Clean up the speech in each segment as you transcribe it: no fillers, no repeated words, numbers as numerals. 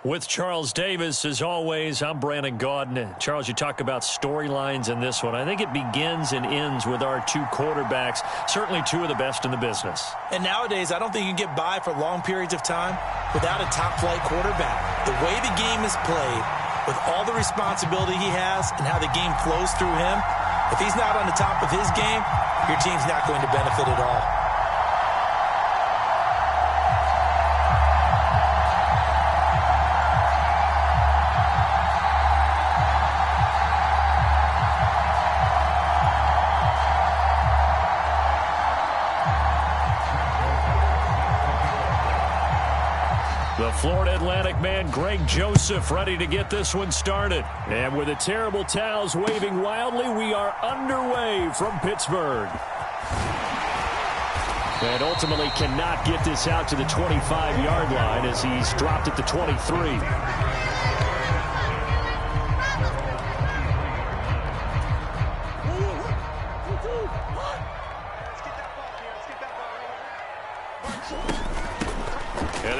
With Charles Davis, as always, I'm Brandon Gaudin. Charles, you talk about storylines in this one. I think it begins and ends with our two quarterbacks, certainly two of the best in the business. And nowadays, I don't think you can get by for long periods of time without a top-flight quarterback. The way the game is played, with all the responsibility he has and how the game flows through him, if he's not on the top of his game, your team's not going to benefit at all. The Florida Atlantic man, Greg Joseph, ready to get this one started. And with the terrible towels waving wildly, we are underway from Pittsburgh. And ultimately cannot get this out to the 25-yard line as he's dropped at the 23.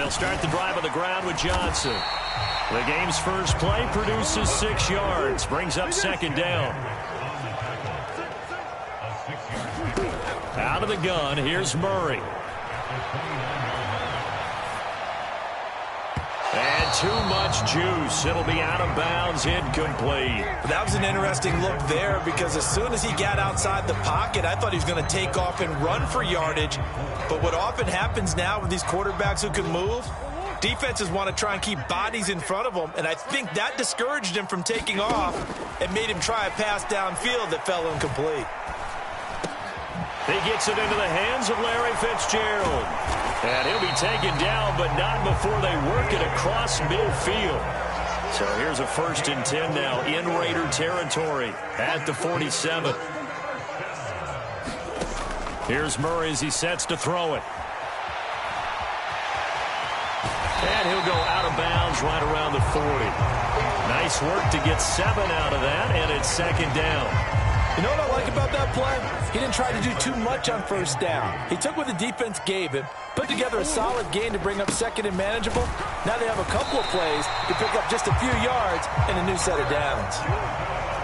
Start the drive on the ground with Johnson. The game's first play produces 6 yards, brings up second down. Out of the gun, here's Murray. And too much juice. It'll be out of bounds, incomplete. That was an interesting look there because as soon as he got outside the pocket, I thought he was going to take off and run for yardage. But what often happens now with these quarterbacks who can move, defenses want to try and keep bodies in front of them, and I think that discouraged him from taking off and made him try a pass downfield that fell incomplete. He gets it into the hands of Larry Fitzgerald. And he'll be taken down, but not before they work it across midfield. So here's a 1st and 10 now in Raider territory at the 47. Here's Murray as he sets to throw it. And he'll go out of bounds right around the 40. Nice work to get 7 out of that, and it's second down. You know what I like about that play? He didn't try to do too much on first down. He took what the defense gave him, put together a solid gain to bring up second and manageable. Now they have a couple of plays to pick up just a few yards and a new set of downs.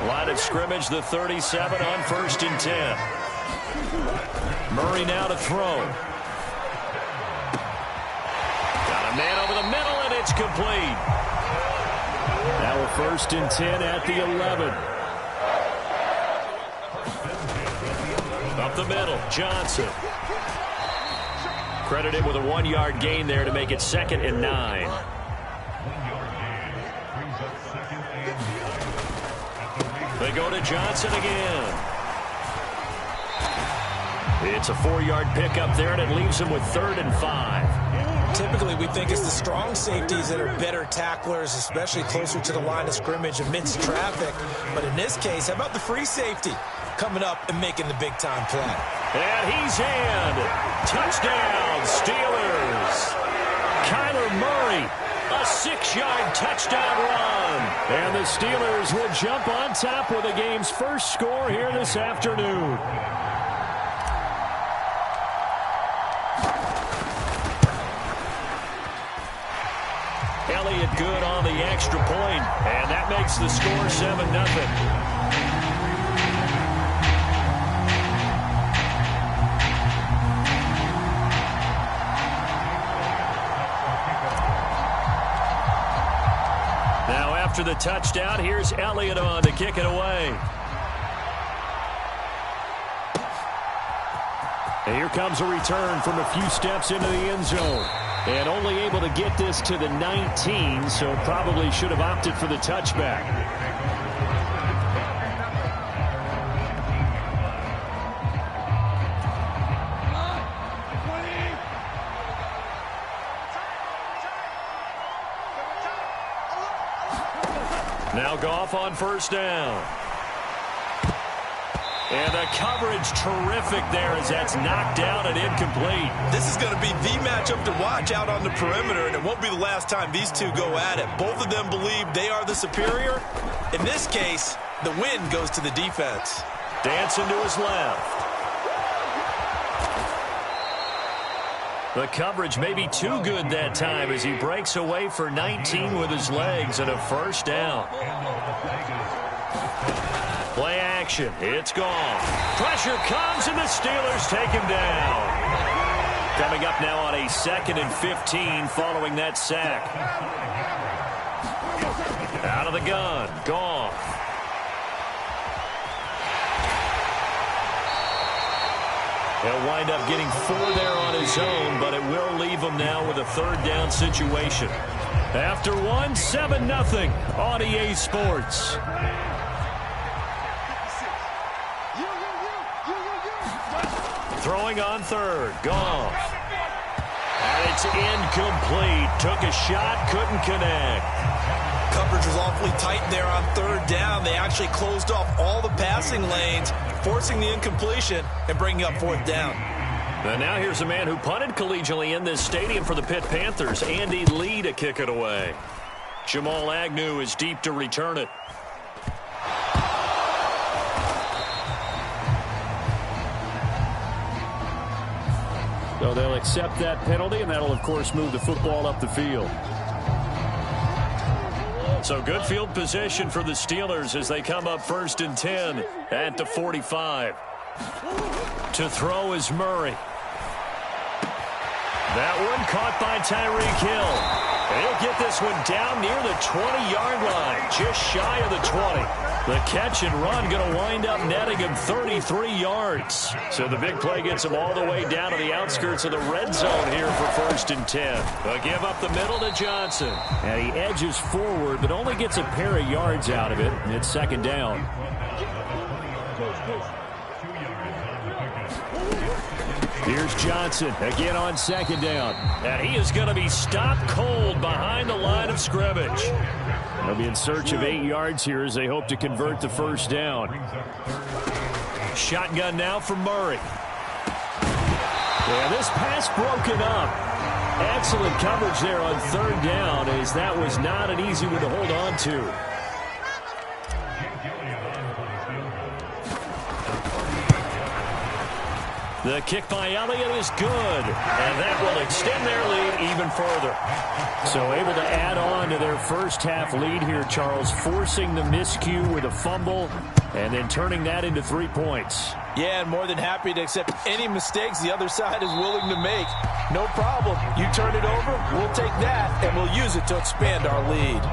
Line of scrimmage, the 37 on 1st and 10. Murray now to throw. Got a man over the middle, and it's complete. Now a 1st and 10 at the 11. Up the middle, Johnson. Credited with a 1-yard gain there to make it 2nd and 9. They go to Johnson again. It's a 4-yard pickup there, and it leaves him with 3rd and 5. Typically, we think it's the strong safeties that are better tacklers, especially closer to the line of scrimmage amidst traffic. But in this case, how about the free safety coming up and making the big-time play? And he's in. Touchdown, Steelers. Kyler Murray, a 6-yard touchdown run. And the Steelers will jump on top with the game's first score here this afternoon. Elliott good on the extra point, and that makes the score 7-0. Now after the touchdown, here's Elliott on to kick it away. And here comes a return from a few steps into the end zone. And only able to get this to the 19, so probably should have opted for the touchback. Now Goff on 1st down. And the coverage terrific there as that's knocked down and incomplete. This is going to be the matchup to watch out on the perimeter, and it won't be the last time these two go at it. Both of them believe they are the superior. In this case, the win goes to the defense. Dancing to his left. The coverage may be too good that time as he breaks away for 19 with his legs and a first down. Play action. It's gone. Pressure comes, and the Steelers take him down. Coming up now on a 2nd and 15 following that sack. Out of the gun. Gone. He'll wind up getting 4 there on his own, but it will leave him now with a 3rd down situation. After 1, 7-0 on EA Sports. Throwing on 3rd. Goff. And it's incomplete. Took a shot, couldn't connect. Coverage was awfully tight there on 3rd down. They actually closed off all the passing lanes, forcing the incompletion and bringing up 4th down. And now here's a man who punted collegially in this stadium for the Pitt Panthers, Andy Lee, to kick it away. Jamal Agnew is deep to return it. So they'll accept that penalty, and that'll, of course, move the football up the field. So good field position for the Steelers as they come up 1st and 10 at the 45. To throw is Murray. That one caught by Tyreek Hill. And he'll get this one down near the 20-yard line, just shy of the 20. The catch and run going to wind up netting him 33 yards. So the big play gets him all the way down to the outskirts of the red zone here for 1st and 10. They'll give up the middle to Johnson. And he edges forward, but only gets a pair of yards out of it. And it's 2nd down. Here's Johnson again on 2nd down. And he is going to be stopped cold behind the line of scrimmage. They'll be in search of 8 yards here as they hope to convert the 1st down. Shotgun now for Murray. Yeah, this pass broken up. Excellent coverage there on 3rd down as that was not an easy one to hold on to. The kick by Elliott is good, and that will extend their lead even further. So able to add on to their first half lead here, Charles, forcing the miscue with a fumble and then turning that into 3 points. Yeah, and more than happy to accept any mistakes the other side is willing to make. No problem. You turn it over, we'll take that, and we'll use it to expand our lead.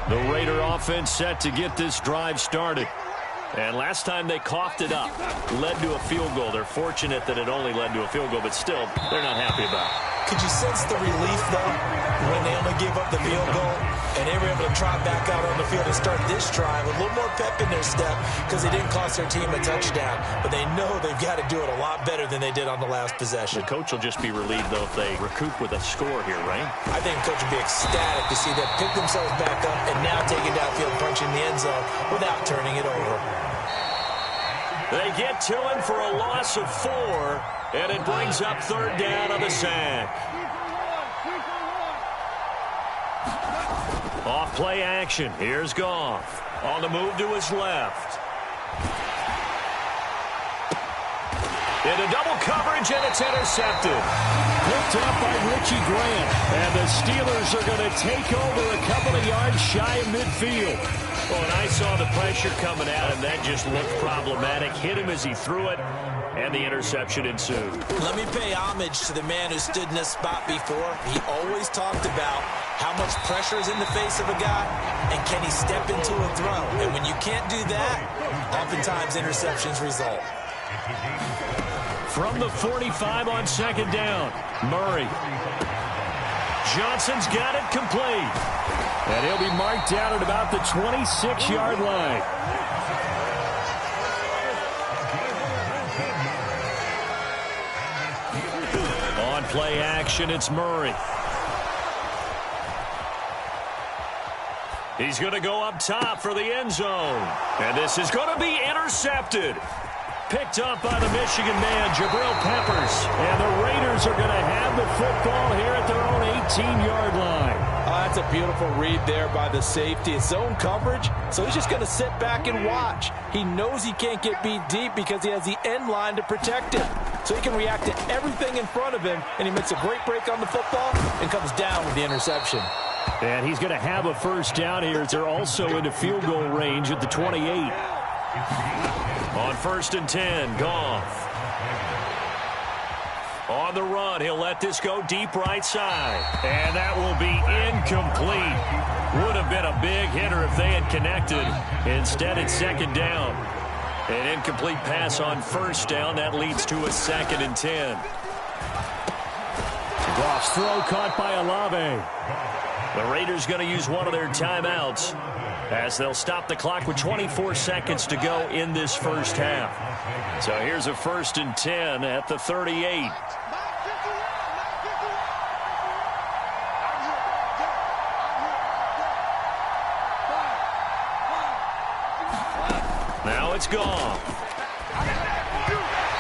The Raider offense set to get this drive started. And last time they coughed it up, led to a field goal. They're fortunate that it only led to a field goal, but still, they're not happy about it. Could you sense the relief, though, when they only gave up the field goal and they were able to trot back out on the field and start this drive with a little more pep in their step because they didn't cost their team a touchdown, but they know they've got to do it a lot better than they did on the last possession. The coach will just be relieved, though, if they recoup with a score here, right? I think the coach would be ecstatic to see them pick themselves back up and now take it downfield, punching the end zone without turning it over. They get to him for a loss of 4, and it brings up 3rd down on the sack. Off play action. Here's Goff. On the move to his left. Into double coverage, and it's intercepted. Picked up by Richie Grant. And the Steelers are going to take over a couple of yards shy of midfield. Well, and I saw the pressure coming at him. That just looked problematic. Hit him as he threw it, and the interception ensued. Let me pay homage to the man who stood in this spot before. He always talked about how much pressure is in the face of a guy, and can he step into a throw? And when you can't do that, oftentimes interceptions result. From the 45 on 2nd down, Murray. Johnson's got it complete. And he'll be marked down at about the 26-yard line. On play action, it's Murray. He's going to go up top for the end zone. And this is going to be intercepted. Picked up by the Michigan man, Jabril Peppers. And the Raiders are going to have the football here at their own 18-yard line. That's That's a beautiful read there by the safety. It's zone coverage, so he's just going to sit back and watch. He knows he can't get beat deep because he has the end line to protect him. So he can react to everything in front of him, and he makes a great break on the football and comes down with the interception. And he's going to have a first down here as they're also into field goal range at the 28. On 1st and 10, Goff. On the run, he'll let this go deep right side. And that will be incomplete. Would have been a big hitter if they had connected. Instead, it's 2nd down. An incomplete pass on 1st down. That leads to a 2nd and 10. Goff's throw caught by Olave. The Raiders going to use one of their timeouts as they'll stop the clock with 24 seconds to go in this first half. So here's a 1st and 10 at the 38. Now it's gone.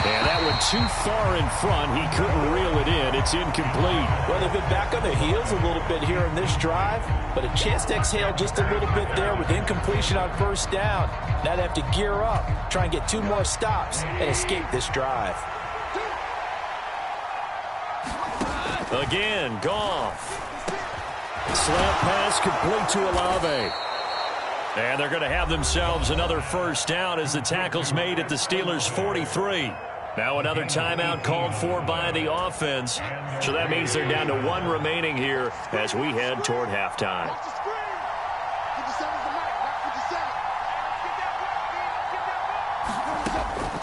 And that went too far in front. He couldn't reel it in. It's incomplete. Well, they've been back on their heels a little bit here in this drive, but a chance to exhale just a little bit there with incompletion on 1st down. Now they have to gear up, try and get 2 more stops, and escape this drive. Again, Goff. Slant pass complete to Olave. And they're going to have themselves another first down as the tackle's made at the Steelers' 43. Now another timeout called for by the offense. So that means they're down to 1 remaining here as we head toward halftime.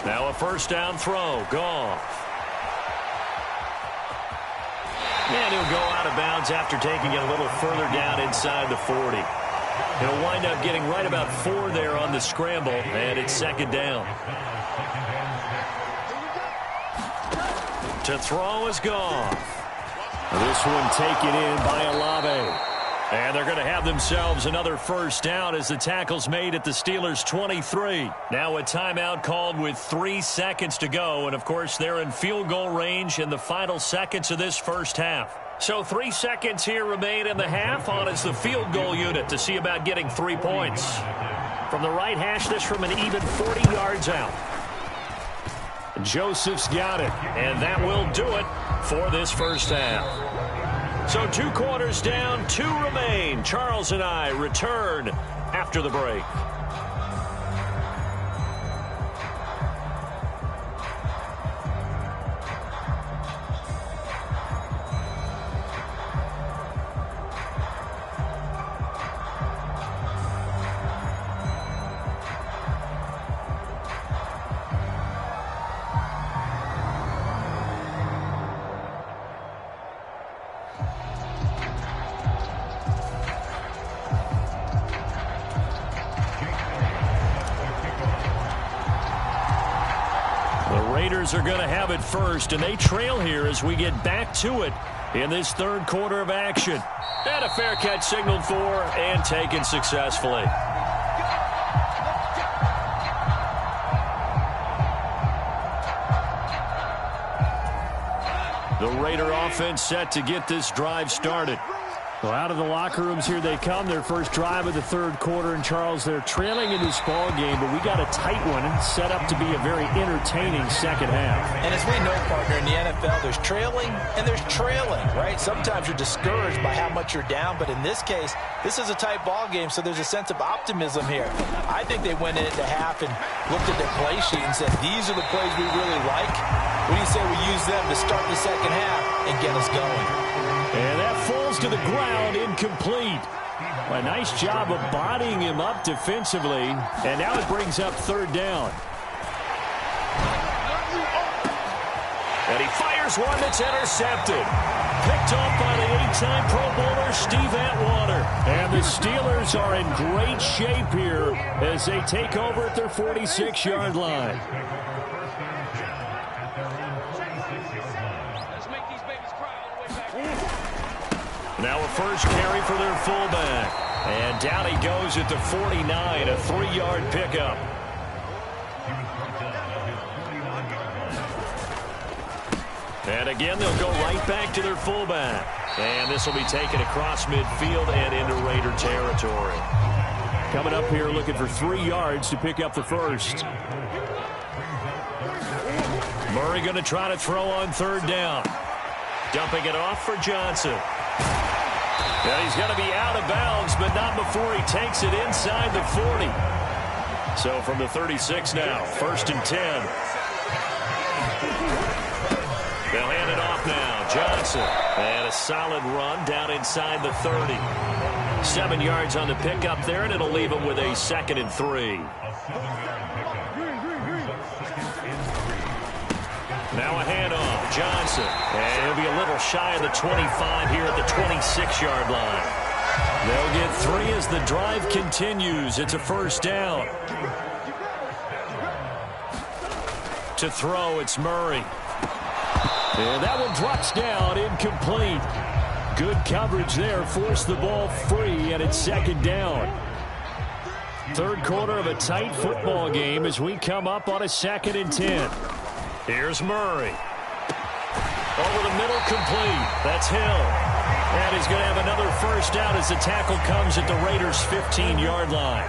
Now a first down throw. Goff. And he'll go out of bounds after taking it a little further down inside the 40. He'll wind up getting right about 4 there on the scramble, and it's 2nd down. To throw is Goff. This one taken in by Olave. And they're going to have themselves another first down as the tackle's made at the Steelers' 23. Now a timeout called with 3 seconds to go. And, of course, they're in field goal range in the final seconds of this first half. So 3 seconds here remain in the half. On is the field goal unit to see about getting 3 points. From the right hash, this from an even 40 yards out. Joseph's got it, and that will do it for this first half. So 2 quarters down, 2 remain. Charles and I return after the break. Are going to have it first, and they trail here as we get back to it in this 3rd quarter of action. And a fair catch signaled for and taken successfully. The Raider offense set to get this drive started. Well, out of the locker rooms here they come. Their first drive of the 3rd quarter. And, Charles, they're trailing in this ball game, but we got a tight one set up to be a very entertaining second half. And as we know, partner, in the NFL, there's trailing and there's trailing, right? Sometimes you're discouraged by how much you're down, but in this case, this is a tight ball game, so there's a sense of optimism here. I think they went into half and looked at their play sheet and said, these are the plays we really like. What do you say we use them to start the second half and get us going? And that falls to the ground, incomplete. A nice job of bodying him up defensively. And now it brings up 3rd down. And he fires one that's intercepted. Picked off by the 8-time Pro Bowler Steve Atwater. And the Steelers are in great shape here as they take over at their 46-yard line. Now a first carry for their fullback. And down he goes at the 49, a 3-yard pickup. And again, they'll go right back to their fullback. And this will be taken across midfield and into Raider territory. Coming up here looking for 3 yards to pick up the first. Murray going to try to throw on 3rd down. Dumping it off for Johnson. Now he's going to be out of bounds, but not before he takes it inside the 40. So from the 36 now, 1st and 10. They'll hand it off now. Johnson. And a solid run down inside the 30. 7 yards on the pickup there, and it'll leave him with a 2nd and 3. Now a handoff. Johnson. And he'll be a little shy of the 25 here at the 26-yard line. They'll get 3 as the drive continues. It's a 1st down. To throw, it's Murray. And that one drops down, incomplete. Good coverage there, forced the ball free, and it's 2nd down. 3rd quarter of a tight football game as we come up on a 2nd and 10. Here's Murray. Over the middle, complete. That's Hill. And he's going to have another 1st down as the tackle comes at the Raiders' 15-yard line.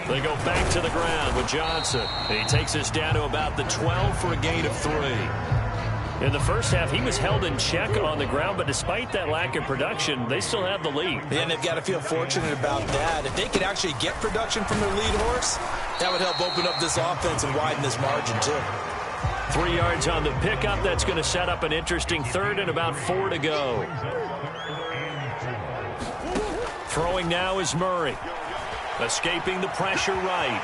They go back to the ground with Johnson. He takes us down to about the 12 for a gain of 3. In the first half, he was held in check on the ground, but despite that lack of production, they still have the lead. Yeah, and they've got to feel fortunate about that. If they could actually get production from their lead horse, that would help open up this offense and widen this margin, too. 3 yards on the pickup. That's going to set up an interesting 3rd and about 4 to go. Throwing now is Murray. Escaping the pressure right.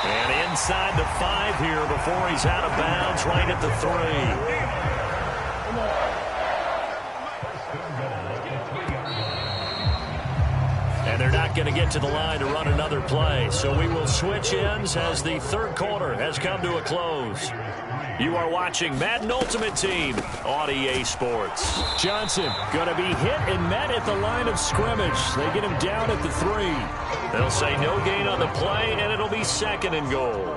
And inside the 5 here before he's out of bounds right at the 3. And they're not going to get to the line to run another play. So we will switch ends as the 3rd quarter has come to a close. You are watching Madden Ultimate Team on EA Sports. Johnson going to be hit and met at the line of scrimmage. They get him down at the 3. They'll say no gain on the play, and it'll be 2nd and goal.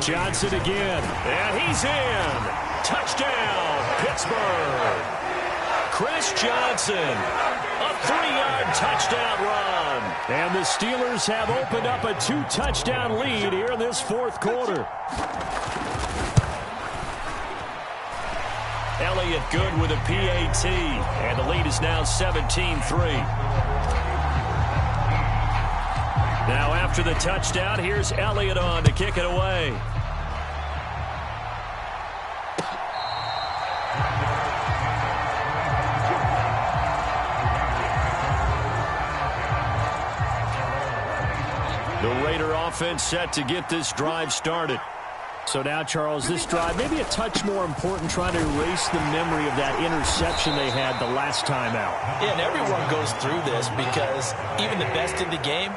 Johnson again, and he's in. Touchdown, Pittsburgh. Chris Johnson, a 3-yard touchdown run. And the Steelers have opened up a 2-touchdown lead here in this 4th quarter. Elliott good with a PAT, and the lead is now 17-3. Now after the touchdown, here's Elliott on to kick it away. The Raider offense set to get this drive started. So now, Charles, this drive maybe a touch more important, trying to erase the memory of that interception they had the last time out. Yeah, and everyone goes through this because even the best in the game,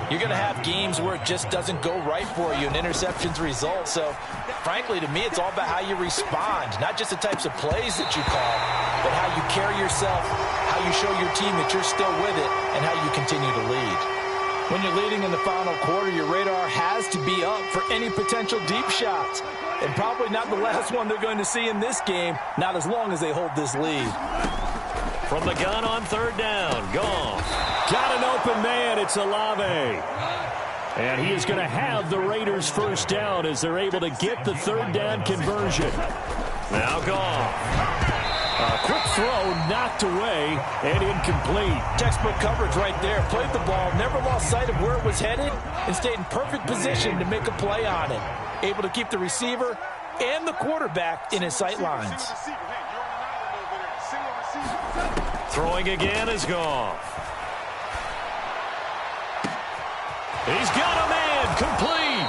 you're going to have games where it just doesn't go right for you and interceptions result. So, frankly, to me, it's all about how you respond, not just the types of plays that you call, but how you carry yourself, how you show your team that you're still with it, and how you continue to lead. When you're leading in the final quarter, your radar has to be up for any potential deep shots. And probably not the last one they're going to see in this game, not as long as they hold this lead. From the gun on 3rd down, Goff. Got an open man, it's Olave. And he is going to have the Raiders' 1st down as they're able to get the 3rd down conversion. Now Goff. A quick throw knocked away and incomplete. Textbook coverage right there. Played the ball, never lost sight of where it was headed, and stayed in perfect position to make a play on it. Able to keep the receiver and the quarterback in his sight lines. Throwing again is Goff. He's got a man, complete.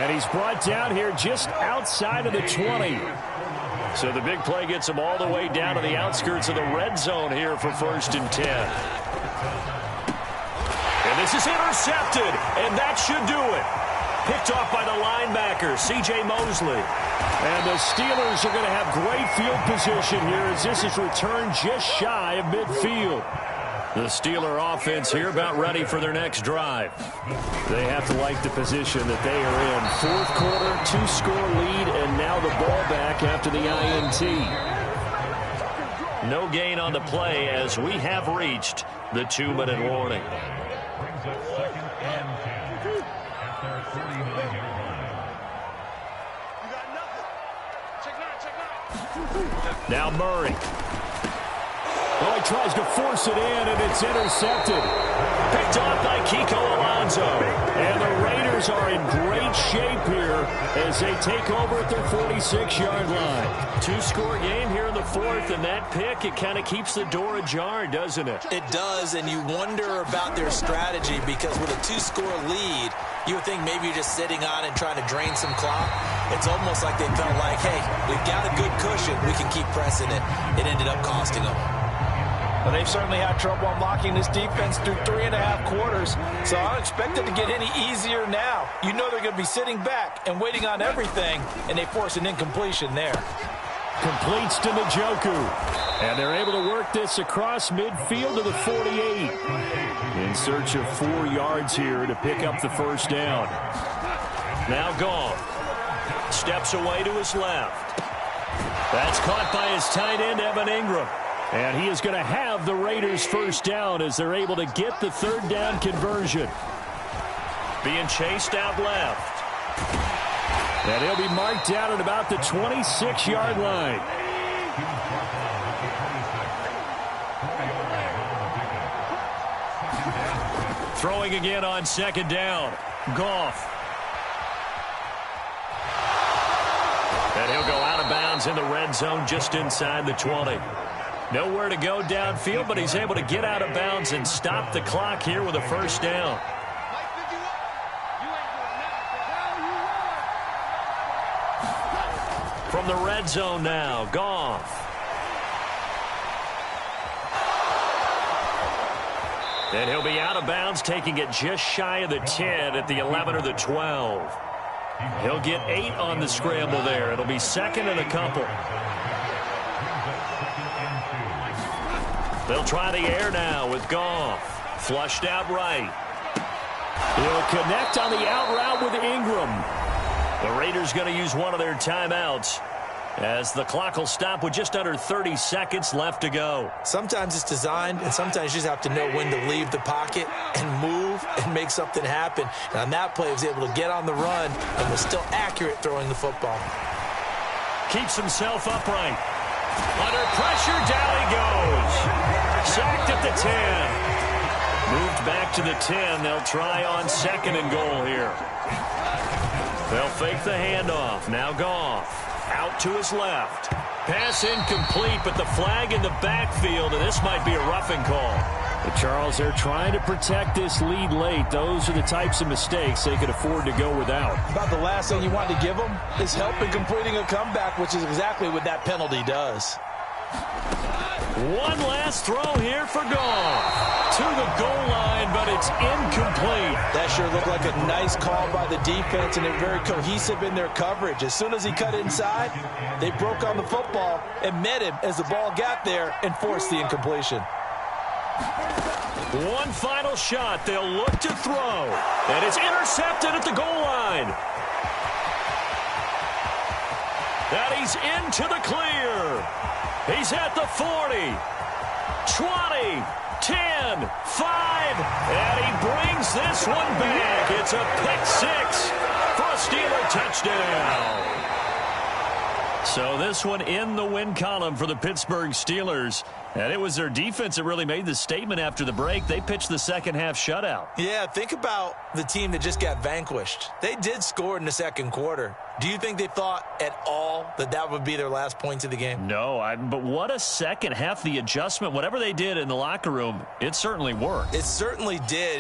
And he's brought down here just outside of the 20. So the big play gets him all the way down to the outskirts of the red zone here for 1st and 10. And this is intercepted, and that should do it. Picked off by the linebacker, C.J. Mosley. And the Steelers are going to have great field position here as this is returned just shy of midfield. The Steeler offense here about ready for their next drive. They have to like the position that they are in. Fourth quarter, 2-score lead, and now the ball back after the INT. No gain on the play as we have reached the 2-minute warning. Now Murray. Oh, he tries to force it in, and it's intercepted. Picked off by Kiko Alonso. And the Raiders are in great shape here as they take over at their 46-yard line. 2-score game here in the fourth, and that pick, it kind of keeps the door ajar, doesn't it? It does, and you wonder about their strategy because with a 2-score lead, you would think maybe you're just sitting on and trying to drain some clock. It's almost like they felt like, hey, we've got a good cushion. We can keep pressing it. It ended up costing them. Well, they've certainly had trouble unlocking this defense through 3.5 quarters, so I don't expect it to get any easier now. You know they're going to be sitting back and waiting on everything, and they force an incompletion there. Completes to Njoku. And they're able to work this across midfield to the 48. In search of 4 yards here to pick up the first down. Now gone. Steps away to his left. That's caught by his tight end, Evan Ingram. And he is going to have the Raiders first down as they're able to get the third down conversion. Being chased out left. And he'll be marked down at about the 26-yard line. Throwing again on second down. Goff. And he'll go out of bounds in the red zone just inside the 20. Nowhere to go downfield, but he's able to get out of bounds and stop the clock here with a first down. From the red zone now, Goff. And he'll be out of bounds, taking it just shy of the 10 at the 11 or the 12. He'll get 8 on the scramble there. It'll be second and a couple. They'll try the air now with Goff. Flushed out right. He'll connect on the out route with Ingram. The Raiders going to use one of their timeouts as the clock will stop with just under 30 seconds left to go. Sometimes it's designed, and sometimes you just have to know when to leave the pocket and move and make something happen. And on that play, he was able to get on the run and was still accurate throwing the football. Keeps himself upright. Under pressure, down he goes. Sacked at the 10. Moved back to the 10. They'll try on second and goal here. They'll fake the handoff. Now Goff. Out to his left. Pass incomplete, but the flag in the backfield, and this might be a roughing call. But Charles, they're trying to protect this lead late. Those are the types of mistakes they could afford to go without. About the last thing you want to give them is help in completing a comeback, which is exactly what that penalty does. One last throw here for Goff. To the goal line, but it's incomplete. That sure looked like a nice call by the defense, and they're very cohesive in their coverage. As soon as he cut inside, they broke on the football and met him as the ball got there and forced the incompletion. One final shot. They'll look to throw. And it's intercepted at the goal line. That he's into the clear. He's at the 40, 20, 10, 5, and he brings this one back. It's a pick six for a Steeler touchdown. So this one in the win column for the Pittsburgh Steelers. And it was their defense that really made the statement after the break. They pitched the second half shutout. Yeah, think about the team that just got vanquished. They did score in the second quarter. Do you think they thought at all that that would be their last points of the game? No, but what a second half. The adjustment, whatever they did in the locker room, it certainly worked. It certainly did.